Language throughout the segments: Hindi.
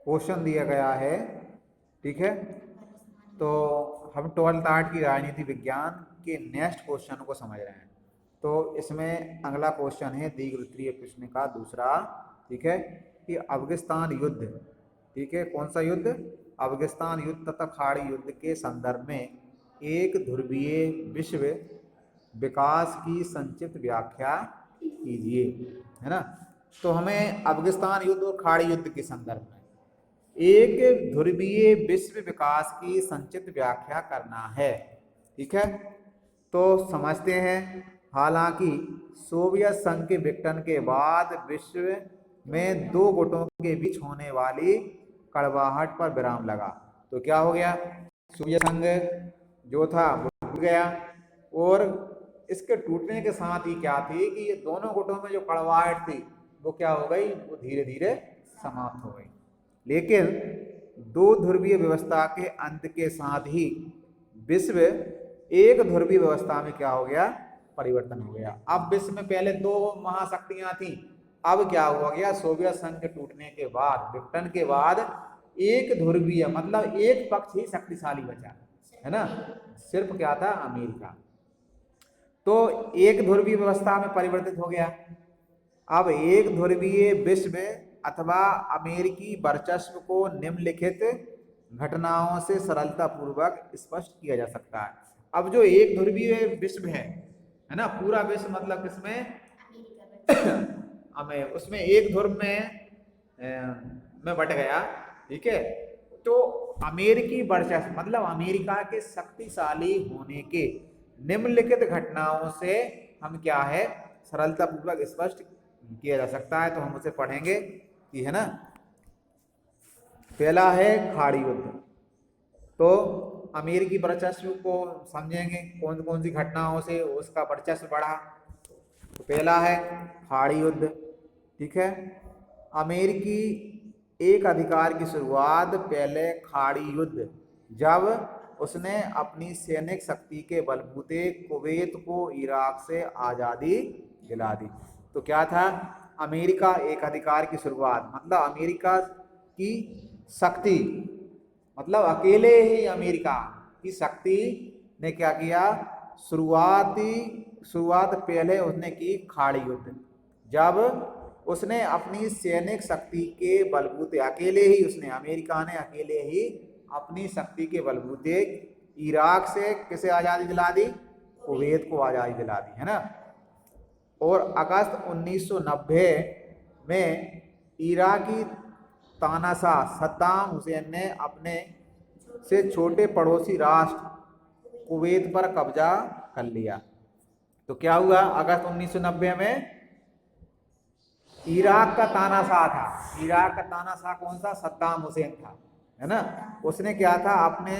क्वेश्चन दिया गया है, ठीक है। तो हम 12th आर्ट की राजनीति विज्ञान के नेक्स्ट क्वेश्चन को समझ रहे हैं। तो इसमें अगला क्वेश्चन है दीर्घवृत्तीय प्रश्न का दूसरा, ठीक है, कि अफगानिस्तान युद्ध, ठीक है, कौन सा युद्ध? अफगानिस्तान युद्ध तथा खाड़ी युद्ध के संदर्भ में एक ध्रुवीय विश्व विकास की संक्षिप्त व्याख्या कीजिए, है ना। तो हमें अफगानिस्तान युद्ध और खाड़ी युद्ध के संदर्भ में एक ध्रुवीय विश्व विकास की संक्षिप्त व्याख्या करना है, ठीक है। तो समझते हैं। हालांकि सोवियत संघ के विघटन के बाद विश्व में दो गुटों के बीच होने वाली कड़वाहट पर विराम लगा। तो क्या हो गया? सोवियत संघ जो था वो टूट गया, और इसके टूटने के साथ ही क्या थी कि ये दोनों गुटों में जो कड़वाहट थी वो क्या हो गई? वो धीरे धीरे समाप्त हो गई। लेकिन दो ध्रुवीय व्यवस्था के अंत के साथ ही विश्व एक ध्रुवीय व्यवस्था में क्या हो गया? परिवर्तन हो गया। अब विश्व में पहले दो महाशक्तियां थी, अब क्या हुआ गया? सोवियत संघ के टूटने के बाद, विघटन के बाद एक ध्रुवीय मतलब एक पक्ष ही शक्तिशाली बचा, है ना। सिर्फ क्या था? अमेरिका। तो एक ध्रुवीय व्यवस्था में परिवर्तित हो गया। अब एक ध्रुवीय विश्व अथवा अमेरिकी वर्चस्व को निम्नलिखित घटनाओं से सरलता पूर्वक स्पष्ट किया जा सकता है। अब जो एक ध्रुवीय विश्व है ना, पूरा विश्व मतलब किसमें? हमें उसमें एक ध्रुव में बट गया, ठीक है। तो अमेरिकी वर्चस्व मतलब अमेरिका के शक्तिशाली होने के निम्नलिखित घटनाओं से हम क्या है? सरलता पूर्वक स्पष्ट किया जा सकता है। तो हम उसे पढ़ेंगे कि, है ना। पहला है खाड़ी युद्ध। तो अमेरिकी वर्चस्व को समझेंगे, कौन कौन सी घटनाओं से उसका वर्चस्व बढ़ा। तो पहला है खाड़ी युद्ध, ठीक है। अमेरिकी एक अधिकार की शुरुआत पहले खाड़ी युद्ध, जब उसने अपनी सैनिक शक्ति के बलबूते कुवैत को इराक से आज़ादी दिला दी। तो क्या था? अमेरिका एक अधिकार की शुरुआत मतलब अमेरिका की शक्ति, मतलब अकेले ही अमेरिका की शक्ति ने क्या किया? शुरुआत पहले उसने की खाड़ी युद्ध, जब उसने अपनी सैनिक शक्ति के बलबूते, अकेले ही उसने, अमेरिका ने अकेले ही अपनी शक्ति के बलबूते इराक से किसे आज़ादी दिला दी? कुवैत को आज़ादी दिला दी, है ना। और अगस्त 1990 में इराकी तानाशाह सद्दाम हुसैन ने अपने से छोटे पड़ोसी राष्ट्र कुवैत पर कब्जा कर लिया। तो क्या हुआ? अगस्त 1990 में इराक का तानाशाह था। इराक का तानाशाह कौन सा? सद्दाम हुसैन था, है ना। उसने क्या था? अपने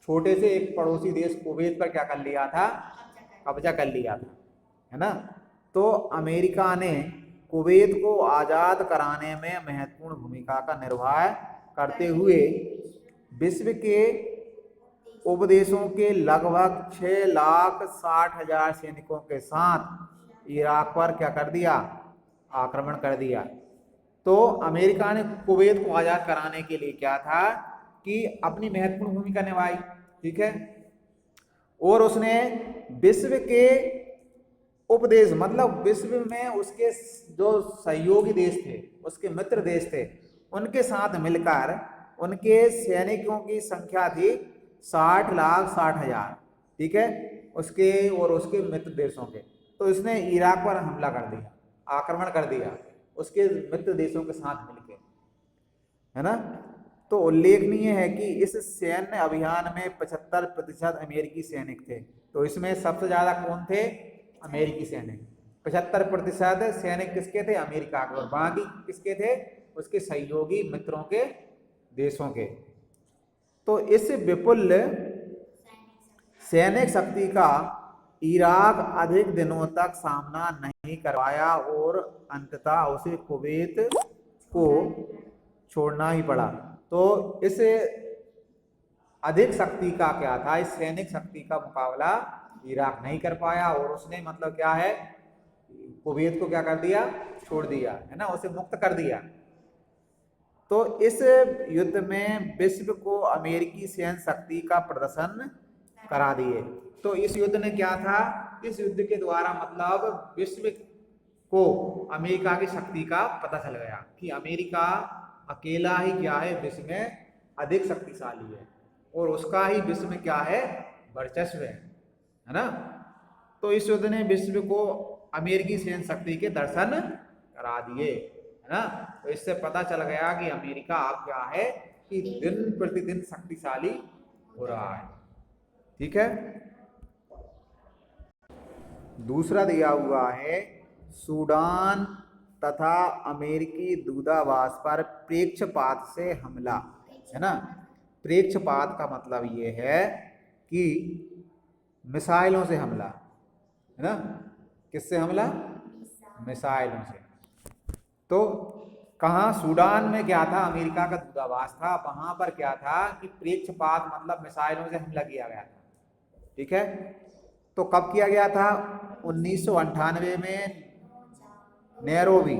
छोटे से एक पड़ोसी देश कुवैत पर क्या कर लिया था? कब्जा कर लिया था, है ना। तो अमेरिका ने कुवैत को आज़ाद कराने में महत्वपूर्ण भूमिका का निर्वाह करते हुए विश्व के उपदेशों के लगभग 6,60,000 सैनिकों के साथ इराक पर क्या कर दिया? आक्रमण कर दिया। तो अमेरिका ने कुवैत को आज़ाद कराने के लिए क्या था कि अपनी महत्वपूर्ण भूमिका निभाई, ठीक है। और उसने विश्व के उपदेश मतलब विश्व में उसके जो सहयोगी देश थे, उसके मित्र देश थे, उनके साथ मिलकर उनके सैनिकों की संख्या थी 60,60,000, ठीक है, उसके और उसके मित्र देशों के। तो इसने इराक पर हमला कर दिया, आक्रमण कर दिया उसके मित्र देशों के साथ मिलकर, है ना। तो उल्लेखनीय है कि इस सैन्य अभियान में 75% अमेरिकी सैनिक थे। तो इसमें सबसे ज्यादा कौन थे? अमेरिकी सैनिक। 75% सैनिक किसके थे? अमेरिका के। और बाकी किसके थे? उसके सहयोगी मित्रों के देशों के। तो इस विपुल सैनिक शक्ति का इराक अधिक दिनों तक सामना नहीं कर पाया और अंततः उसे कुवैत को छोड़ना ही पड़ा। तो इस अधिक शक्ति का क्या था? इस सैनिक शक्ति का मुकाबला इराक नहीं कर पाया और उसने मतलब क्या है? कुवैत को क्या कर दिया? छोड़ दिया, है ना, उसे मुक्त कर दिया। तो इस युद्ध में विश्व को अमेरिकी सैन्य शक्ति का प्रदर्शन करा दिए। तो इस युद्ध ने क्या था, इस युद्ध के द्वारा मतलब विश्व को अमेरिका की शक्ति का पता चल गया कि अमेरिका अकेला ही क्या है, विश्व में अधिक शक्तिशाली है और उसका ही विश्व में क्या है, वर्चस्व है ना। तो इस युद्ध ने विश्व को अमेरिकी सैन्य शक्ति के दर्शन करा दिए, है ना। तो इससे पता चल गया कि अमेरिका अब क्या है कि दिन प्रतिदिन शक्तिशाली हो रहा है। ठीक है। दूसरा दिया हुआ है सूडान तथा अमेरिकी दूतावास पर प्रेक्षपात से हमला, है ना। प्रेक्षपात का मतलब ये है कि मिसाइलों से हमला, है ना। किससे हमला, मिसाइलों से। तो कहाँ, सूडान में क्या था, अमेरिका का दूतावास था, वहां पर क्या था कि प्रेक्षपात मतलब मिसाइलों से हमला किया गया था। ठीक है। तो कब किया गया था, 1998 में नैरोबी,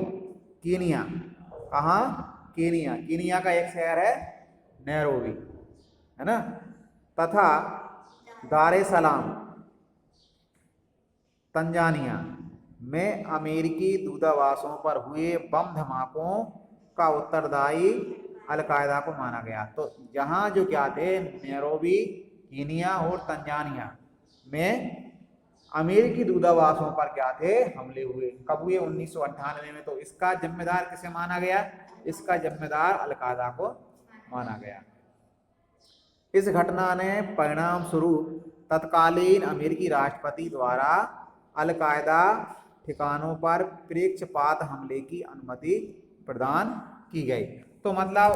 कीनिया। कहाँ, कीनिया, कीनिया का एक शहर है नैरोबी, है ना। तथा दार ए सलाम, तंजानिया में अमेरिकी दूतावासों पर हुए बम धमाकों का उत्तरदायी अलकायदा को माना गया। तो यहाँ जो क्या थे, नैरोबी, कीनिया और तंजानिया में अमेरिकी दूतावासों पर क्या थे, हमले हुए। कब हुए, 1998 में। तो इसका जिम्मेदार किसे माना गया, इसका जिम्मेदार अलकायदा को माना गया। इस घटना ने परिणाम स्वरूप तत्कालीन अमेरिकी राष्ट्रपति द्वारा अलकायदा ठिकानों पर प्रेक्षपात हमले की अनुमति प्रदान की गई। तो मतलब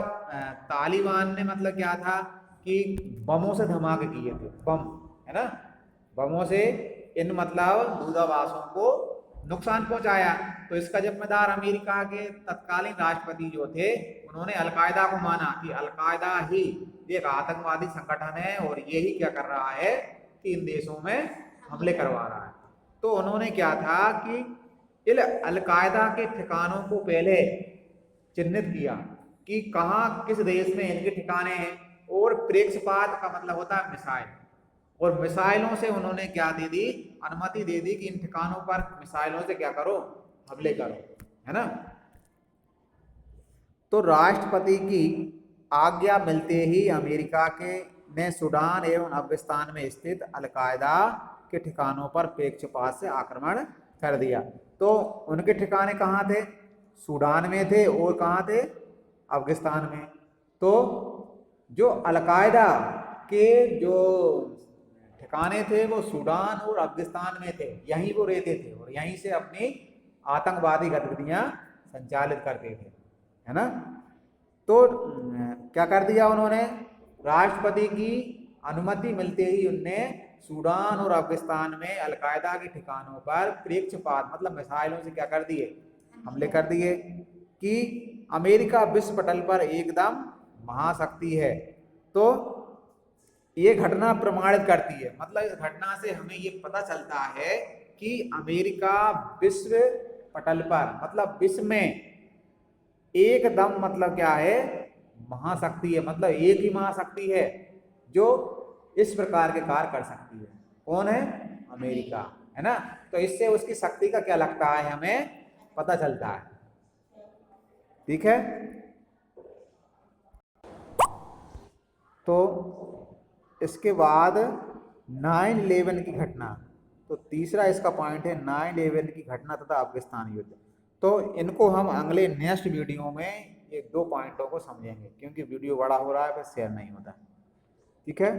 तालिबान ने मतलब क्या था कि बमों से धमाके किए थे, बम, है ना, बमों से इन मतलब दूतावासों को नुकसान पहुंचाया। तो इसका जिम्मेदार अमेरिका के तत्कालीन राष्ट्रपति जो थे, उन्होंने अलकायदा को माना कि अलकायदा ही एक आतंकवादी संगठन है और यही क्या कर रहा है कि इन देशों में हमले करवा रहा है। तो उन्होंने क्या था कि इन अलकायदा के ठिकानों को पहले चिन्हित किया कि कहाँ किस देश में इनके ठिकाने हैं, और प्रेक्षपात का मतलब होता है मिसाइल, और मिसाइलों से उन्होंने क्या दे दी, अनुमति दे दी कि इन ठिकानों पर मिसाइलों से क्या करो, हमले करो, है ना। तो राष्ट्रपति की आज्ञा मिलते ही अमेरिका के ने सूडान एवं अफगानिस्तान में स्थित अलकायदा के ठिकानों पर प्रेक्षपात से आक्रमण कर दिया। तो उनके ठिकाने कहाँ थे, सूडान में थे, और कहाँ थे, अफगानिस्तान में। तो जो अलकायदा के जो ठिकाने थे वो सूडान और अफगानिस्तान में थे, यहीं वो रहते थे और यहीं से अपनी आतंकवादी गतिविधियां संचालित करते थे, है ना। तो क्या कर दिया उन्होंने, राष्ट्रपति की अनुमति मिलते ही उनने सूडान और अफगानिस्तान में अलकायदा के ठिकानों पर प्रेक्षपात मतलब मिसाइलों से क्या कर दिए, हमले कर दिए कि अमेरिका विश्व पटल पर एकदम महाशक्ति है। तो ये घटना प्रमाणित करती है, मतलब इस घटना से हमें ये पता चलता है कि अमेरिका विश्व पटल पर मतलब विश्व में एकदम मतलब क्या है, महाशक्ति है, मतलब एक ही महाशक्ति है जो इस प्रकार के कार्य कर सकती है। कौन है, अमेरिका, है ना। तो इससे उसकी शक्ति का क्या लगता है, हमें पता चलता है। ठीक है। तो इसके बाद 9/11 की घटना, तो तीसरा इसका पॉइंट है 9/11 की घटना तथा अफगानिस्तान युद्ध। तो इनको हम अगले नेक्स्ट वीडियो में ये 2 पॉइंटों को समझेंगे, क्योंकि वीडियो बड़ा हो रहा है फिर शेयर नहीं होता। ठीक है।